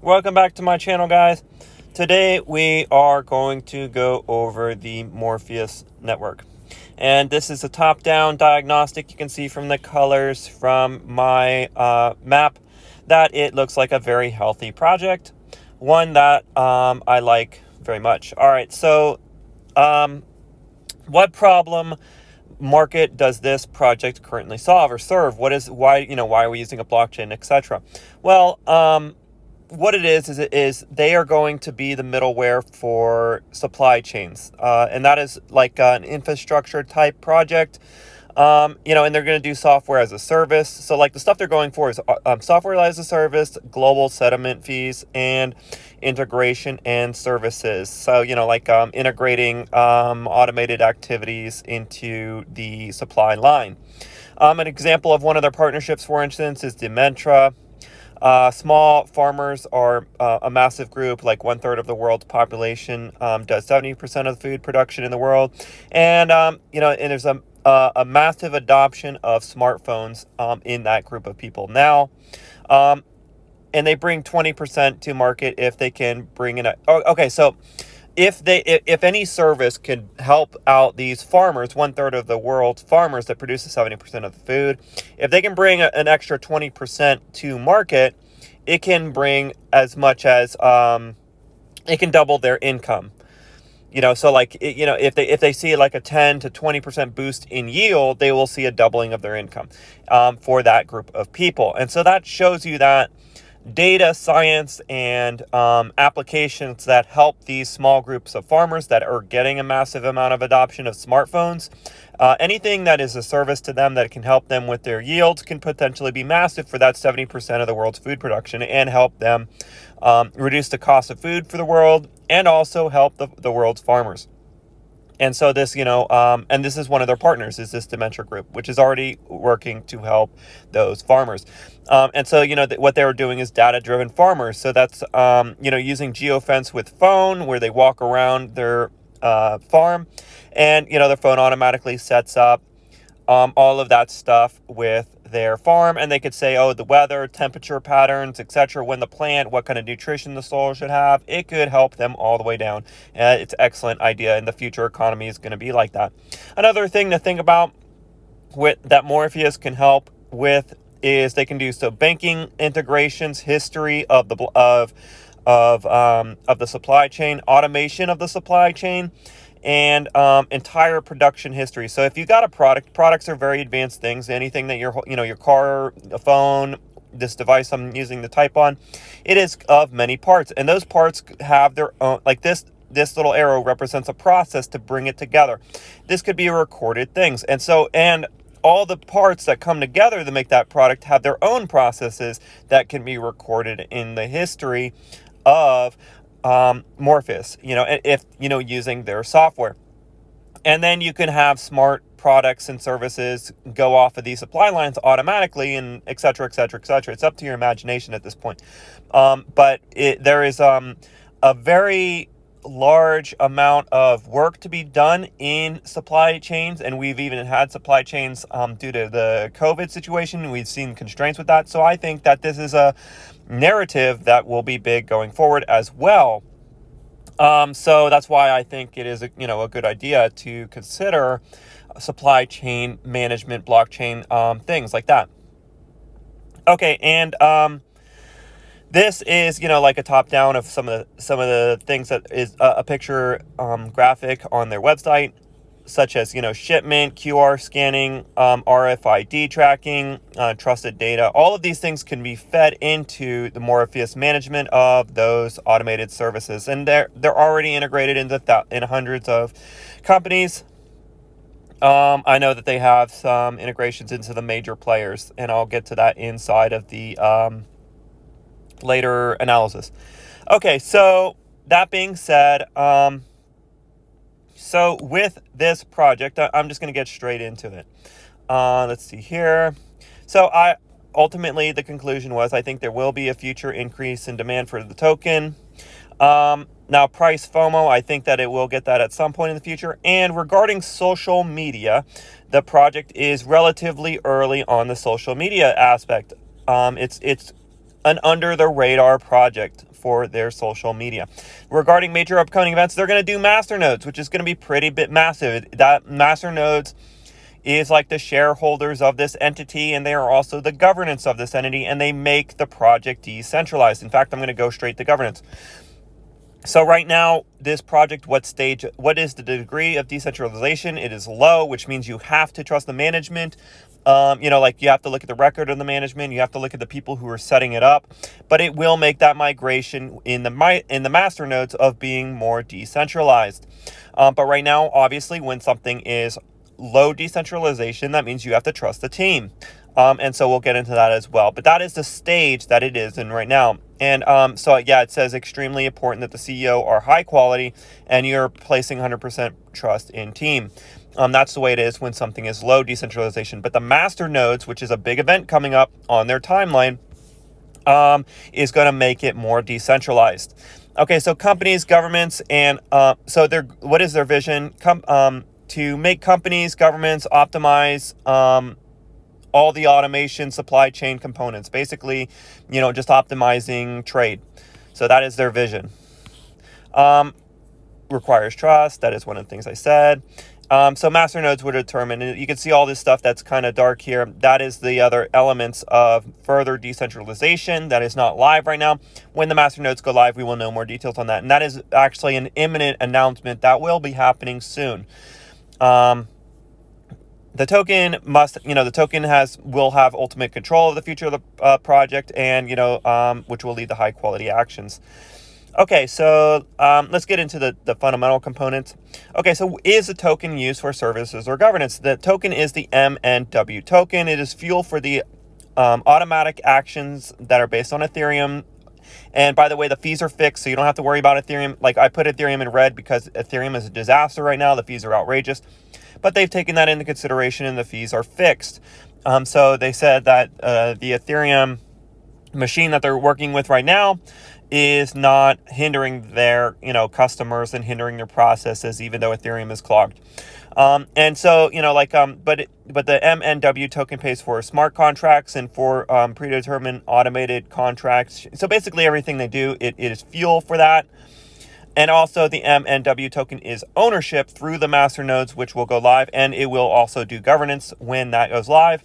Welcome back to my channel, guys. Today we are going to go over the Morpheus Network. And this is a top-down diagnostic. You can see from the colors from my map that it looks like a very healthy project. One that I like very much. All right, so what problem market does this project currently solve or serve? Why are we using a blockchain, etc.? Well, what it is they are going to be the middleware for supply chains, and that is like an infrastructure type project. And they're going to do software as a service. So like the stuff they're going for is software as a service, global settlement fees, and integration and services. So, integrating automated activities into the supply line. An example of one of their partnerships, for instance, is Dementra. Small farmers are a massive group. Like 1/3 of the world's population does 70% of the food production in the world, and there's a massive adoption of smartphones in that group of people now, and they bring 20% to market if they can bring in so if any service could help out these farmers, 1/3 of the world's farmers that produces 70% of the food, if they can bring an extra 20% to market, it can bring as much as it can double their income. So if they see like a 10 to 20% boost in yield, they will see a doubling of their income for that group of people. And so that shows you that data science and applications that help these small groups of farmers that are getting a massive amount of adoption of smartphones, anything that is a service to them that can help them with their yields can potentially be massive for that 70% of the world's food production and help them reduce the cost of food for the world and also help the world's farmers. And so this, and this is one of their partners, is this Dementia group, which is already working to help those farmers. And so, what they were doing is data-driven farmers. So that's, using geofence with phone, where they walk around their farm, and, their phone automatically sets up all of that stuff with their farm, and they could say, the weather, temperature patterns, etc., when the plant, what kind of nutrition the soil should have. It could help them all the way down. It's an excellent idea, and the future economy is going to be like that. Another thing to think about that Morpheus can help with is they can do banking integrations, history of the supply chain, automation of the supply chain, and entire production history. So if you got a products are very advanced things. Anything that your car, a phone, this device I'm using to type on, it is of many parts, and those parts have their own, like this little arrow represents a process to bring it together. This could be recorded things, and all the parts that come together to make that product have their own processes that can be recorded in the history of Morpheus, if using their software. And then you can have smart products and services go off of these supply lines automatically, and et cetera, et cetera, et cetera. It's up to your imagination at this point. But there is a very large amount of work to be done in supply chains, and we've even had supply chains due to the COVID situation. We've seen constraints with that. So I think that this is a narrative that will be big going forward as well. So that's why I think it is a good idea to consider supply chain management, blockchain, things like that. Okay, and this is like a top down of some of the things that is a picture graphic on their website, such as shipment, QR scanning, RFID tracking, trusted data. All of these things can be fed into the Morpheus management of those automated services, and they're already integrated in hundreds of companies. I know that they have some integrations into the major players, and I'll get to that inside of the later analysis. Okay, so that being said, so with this project, I'm just going to get straight into it. Let's see here. So ultimately, the conclusion was, I think there will be a future increase in demand for the token. Now, price FOMO, I think that it will get that at some point in the future. And regarding social media, the project is relatively early on the social media aspect. It's an under-the-radar project for their social media. Regarding major upcoming events, they're going to do masternodes, which is going to be pretty bit massive. That masternodes is like the shareholders of this entity, and they are also the governance of this entity, and they make the project decentralized. In fact, I'm going to go straight to governance. So right now, this project, what is the degree of decentralization? It is low, which means you have to trust the management. Like you have to look at the record of the management. You have to look at the people who are setting it up. But it will make that migration in the master nodes of being more decentralized. But right now, obviously, when something is low decentralization, that means you have to trust the team. And so we'll get into that as well. But that is the stage that it is in right now. And it says extremely important that the CEO are high quality and you're placing 100% trust in team. That's the way it is when something is low decentralization. But the master nodes, which is a big event coming up on their timeline, is going to make it more decentralized. Okay, so companies, governments, and what is their vision? To make companies, governments optimize all the automation supply chain components, basically, just optimizing trade. So that is their vision. Requires trust. That is one of the things I said. So master nodes would determine, and you can see all this stuff that's kind of dark here. That is the other elements of further decentralization that is not live right now. When the master nodes go live, we will know more details on that. And that is actually an imminent announcement that will be happening soon. The token will have ultimate control of the future of the project, and which will lead to high quality actions. Okay, so let's get into the fundamental components. Okay, so is the token used for services or governance? The token is the MNW token. It is fuel for the automatic actions that are based on Ethereum. And by the way, the fees are fixed, so you don't have to worry about Ethereum. Like I put Ethereum in red because Ethereum is a disaster right now. The fees are outrageous. But they've taken that into consideration and the fees are fixed. So they said that the Ethereum machine that they're working with right now is not hindering their customers and hindering their processes, even though Ethereum is clogged. But the MNW token pays for smart contracts and for predetermined automated contracts. So basically everything they do, it is fuel for that. And also the MNW token is ownership through the master nodes, which will go live, and it will also do governance when that goes live.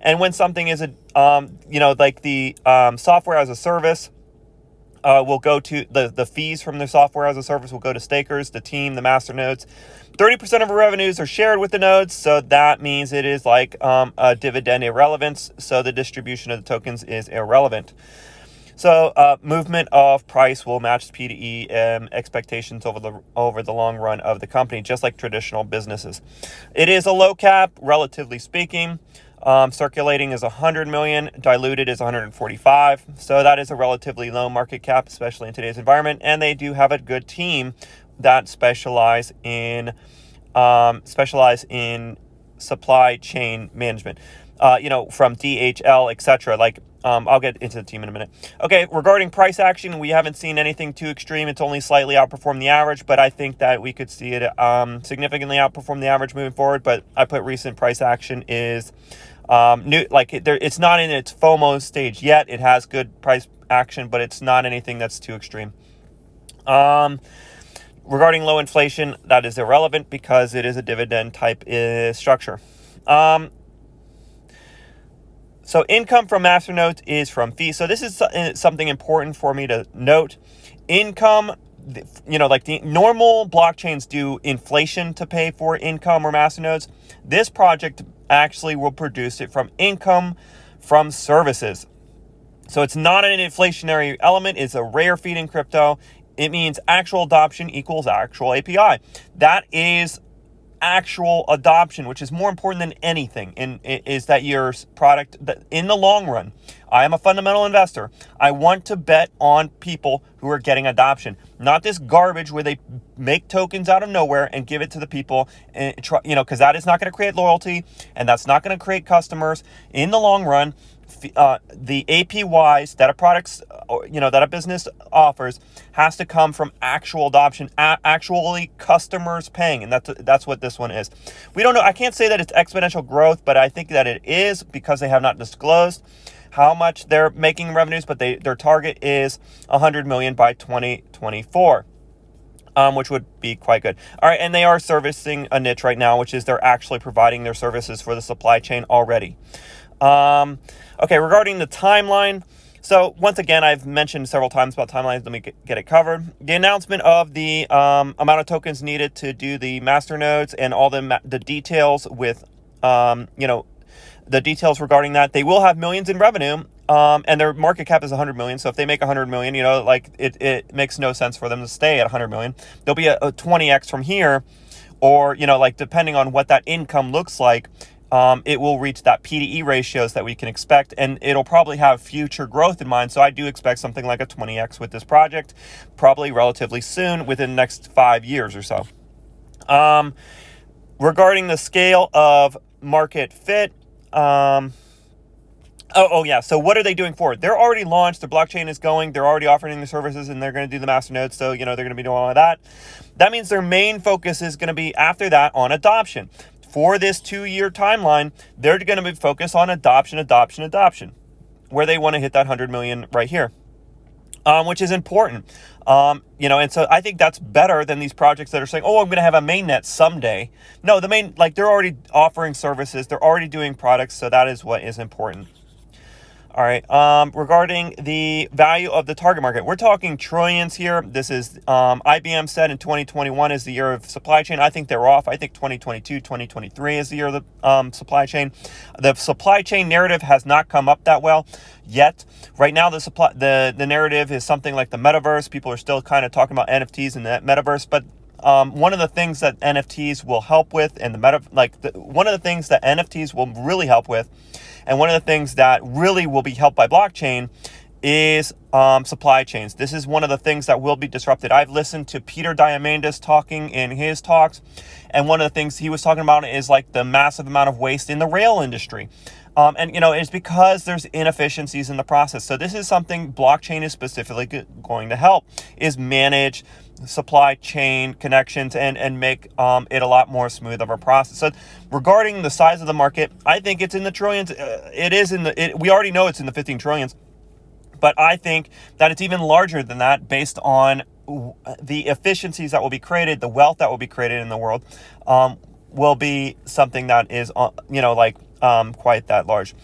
And when something is software as a service, will go to the fees from the software as a service will go to stakers, the team, the master nodes. 30% of revenues are shared with the nodes, so that means it is like a dividend irrelevance. So the distribution of the tokens is irrelevant. So movement of price will match P to E expectations over the long run of the company, just like traditional businesses. It is a low cap, relatively speaking. Circulating is 100 million, diluted is 145. So that is a relatively low market cap, especially in today's environment. And they do have a good team that specialize in supply chain management. From DHL, etc. I'll get into the team in a minute. Okay, regarding price action, we haven't seen anything too extreme. It's only slightly outperformed the average, but I think that we could see it significantly outperform the average moving forward. But I put recent price action is new, it's not in its FOMO stage yet. It has good price action, but it's not anything that's too extreme. Regarding low inflation, that is irrelevant because it is a dividend type structure. So income from masternodes is from fees. So this is something important for me to note. Income, like the normal blockchains do inflation to pay for income or masternodes. This project actually will produce it from income from services. So it's not an inflationary element. It's a rare feed in crypto. It means actual adoption equals actual API. That is actual adoption, which is more important than anything, is that your product, that in the long run, I am a fundamental investor. I want to bet on people who are getting adoption, not this garbage where they make tokens out of nowhere and give it to the people, and because that is not going to create loyalty and that's not going to create customers in the long run. The APYs that a product, that a business offers has to come from actual adoption, actually customers paying, and that's what this one is. We don't know. I can't say that it's exponential growth, but I think that it is because they have not disclosed how much they're making revenues, but their target is 100 million by 2024. Which would be quite good. All right, and they are servicing a niche right now, which is they're actually providing their services for the supply chain already. Okay, regarding the timeline. So once again, I've mentioned several times about timelines. Let me get it covered. The announcement of the amount of tokens needed to do the master nodes and all the details with, the details regarding that. They will have millions in revenue, and their market cap is 100 million. So if they make 100 million, it makes no sense for them to stay at 100 million. There'll be a 20x from here, or, depending on what that income looks like, it will reach that PDE ratios that we can expect, and it'll probably have future growth in mind. So I do expect something like a 20x with this project, probably relatively soon, within the next 5 years or so. Regarding the scale of market fit, yeah. So what are they doing forward? They're already launched. Their blockchain is going. They're already offering the services, and they're going to do the master nodes. So, they're going to be doing all of that. That means their main focus is going to be after that on adoption. For this 2-year timeline, they're going to be focused on adoption, where they want to hit that 100 million right here, which is important. And so I think that's better than these projects that are saying, I'm going to have a mainnet someday. No, they're already offering services. They're already doing products. So that is what is important. All right. Regarding the value of the target market, we're talking trillions here. This is IBM said in 2021 is the year of supply chain. I think they're off. I think 2022, 2023 is the year of the supply chain. The supply chain narrative has not come up that well yet. Right now, the narrative is something like the metaverse. People are still kind of talking about NFTs in the metaverse, but one of the things that NFTs will help with, and one of the things that NFTs will really help with, and one of the things that really will be helped by blockchain is supply chains. This is one of the things that will be disrupted. I've listened to Peter Diamandis talking in his talks, and one of the things he was talking about is like the massive amount of waste in the rail industry. It's because there's inefficiencies in the process. So this is something blockchain is specifically going to help, is manage supply chain connections and make it a lot more smooth of a process. So regarding the size of the market, I think it's in the trillions. We already know it's in the 15 trillions, but I think that it's even larger than that based on the efficiencies that will be created, the wealth that will be created in the world, will be something that is, quite that large.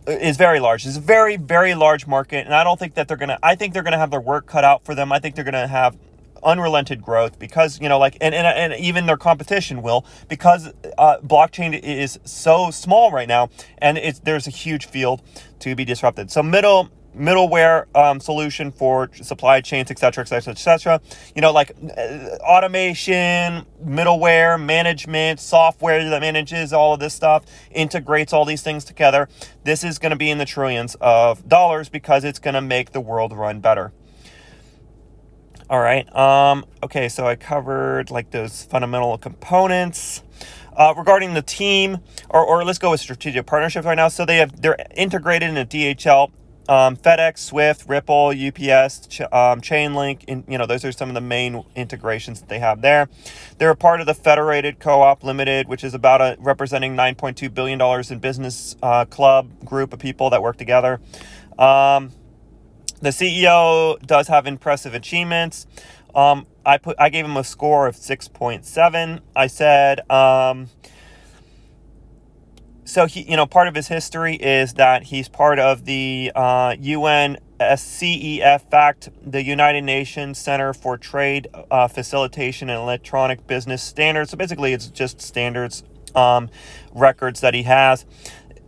Is very large. It's a very, very large market, and I don't think that I think they're gonna have their work cut out for them. I think they're gonna have unrelented growth because, and even their competition will, because blockchain is so small right now, and there's a huge field to be disrupted. So middleware solution for supply chains, etc., automation, middleware management, software that manages all of this stuff, integrates all these things together. This is going to be in the trillions of dollars because it's going to make the world run better. All right. Okay, so I covered those fundamental components. Regarding the team, or let's go with strategic partnerships right now. So they're integrated into DHL, FedEx, Swift, Ripple, UPS, Chainlink, and those are some of the main integrations that they have there. They're a part of the Federated Co-op Limited, which is about representing $9.2 billion in business club group of people that work together. The CEO does have impressive achievements. I gave him a score of 6.7. I said, so he, part of his history is that he's part of the UNSCEF, the United Nations Center for Trade Facilitation and Electronic Business Standards. So basically, it's just standards records that he has.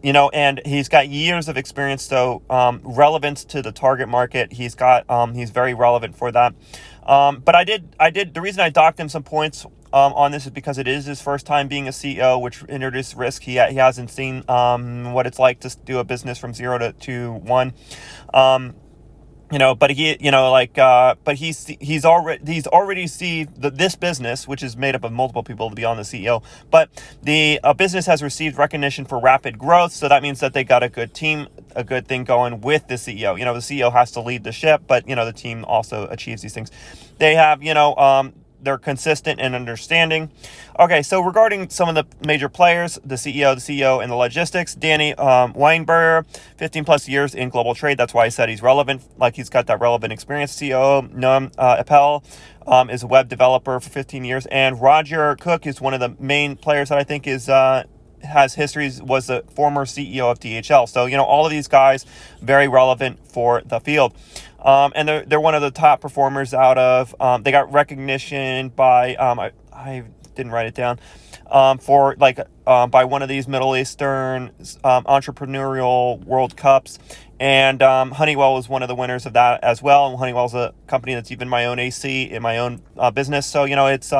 And he's got years of experience, so relevance to the target market. He's very relevant for that. But the reason I docked him some points on this is because it is his first time being a CEO, which introduced risk. He hasn't seen what it's like to do a business from 0 to 1. But he's already see this business, which is made up of multiple people to be on the CEO. But the business has received recognition for rapid growth, so that means that they got a good team, a good thing going with the CEO. The CEO has to lead the ship, but the team also achieves these things. They have they're consistent and understanding. Okay, so regarding some of the major players, the CEO, and the logistics, Danny Weinberger, 15 plus years in global trade. That's why I said he's relevant, like he's got that relevant experience. COO, Noam Appel, is a web developer for 15 years. And Roger Cook is one of the main players that I think is has histories, was the former CEO of DHL. So, all of these guys, very relevant for the field. And they're one of the top performers out of, they got recognition by, I didn't write it down, for by one of these Middle Eastern entrepreneurial World Cups. And Honeywell was one of the winners of that as well. And Honeywell's a company that's even my own AC in my own business. So, it's,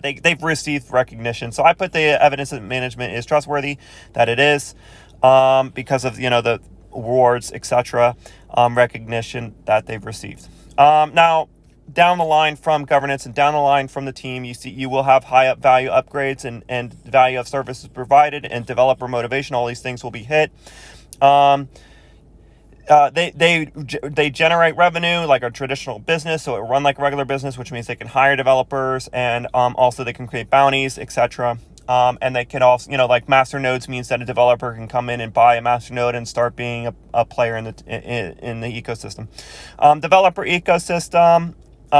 they've received recognition. So I put the evidence that management is trustworthy, that it is, because of, the awards, etc., recognition that they've received. Now, down the line from governance and down the line from the team, you will have high value upgrades and value of services provided and developer motivation. All these things will be hit. They generate revenue like a traditional business, so it run like a regular business, which means they can hire developers, and also they can create bounties, etc. And they can also, like master nodes means that a developer can come in and buy a master node and start being a player in the ecosystem. Developer ecosystem.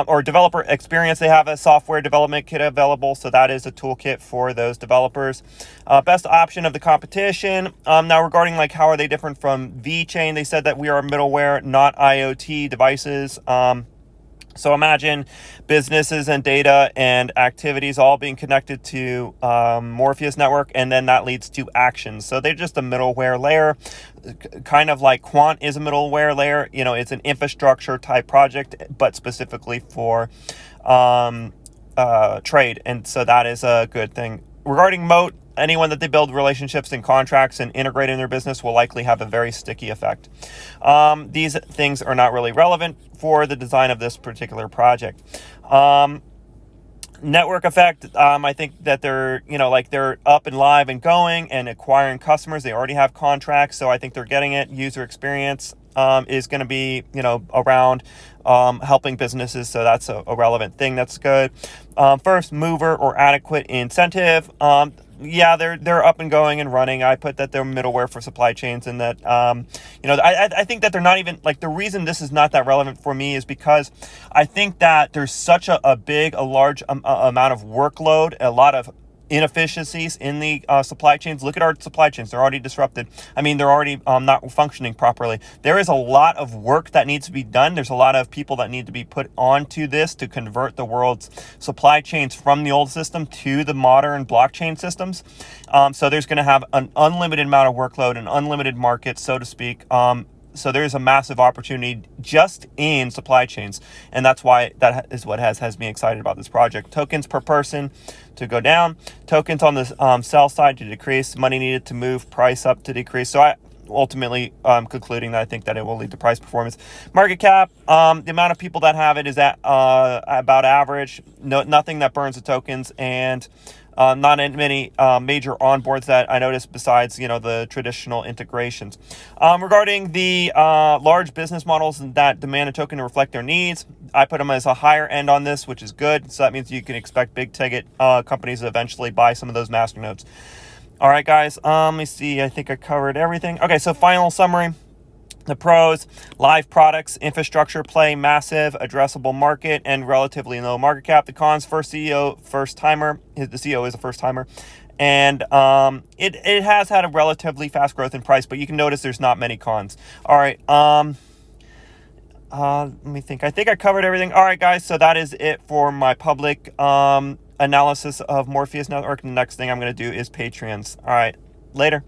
Or developer experience, they have a software development kit available, so that is a toolkit for those developers. Best option of the competition. Now regarding how are they different from VeChain, they said that we are middleware, not IoT devices. So imagine businesses and data and activities all being connected to Morpheus Network, and then that leads to actions. So they're just a middleware layer, kind of like Quant is a middleware layer. It's an infrastructure type project, but specifically for trade. And so that is a good thing. Regarding moat, anyone that they build relationships and contracts and integrate in their business will likely have a very sticky effect. These things are not really relevant for the design of this particular project. Network effect, I think that they're, they're up and live and going and acquiring customers. They already have contracts, so I think they're getting it. User experience is going to be, around helping businesses, so that's a relevant thing. That's good. First mover or adequate incentive. Yeah, they're up and going and running. I put that they're middleware for supply chains, and that I think that they're not even the reason this is not that relevant for me is because I think that there's such a large amount of workload, a lot of inefficiencies in the supply chains. Look at our supply chains. They're already disrupted. They're already not functioning properly. There is a lot of work that needs to be done. There's a lot of people that need to be put onto this to convert the world's supply chains from the old system to the modern blockchain systems. So there's going to have an unlimited amount of workload, an unlimited market, so to speak. So there's a massive opportunity just in supply chains, and that's why that is what has me excited about this project. Tokens per person to go down, tokens on the sell side to decrease, money needed to move price up to decrease. So I ultimately concluding that I think that it will lead to price performance. Market cap, the amount of people that have it is at about average. Nothing that burns the tokens, and not many major onboards that I noticed besides, the traditional integrations. Regarding the large business models that demand a token to reflect their needs, I put them as a higher end on this, which is good. So that means you can expect big ticket companies to eventually buy some of those masternodes. All right, guys, let me see. I think I covered everything. Okay, so final summary. The pros: live products, infrastructure play, massive addressable market, and relatively low market cap. The cons: first CEO, first timer. The CEO is a first timer, and it has had a relatively fast growth in price, but you can notice there's not many cons. All right, let me think. I think I covered everything. All right, guys, so that is it for my public analysis of Morpheus Network. The next thing I'm going to do is Patreons. All right, later.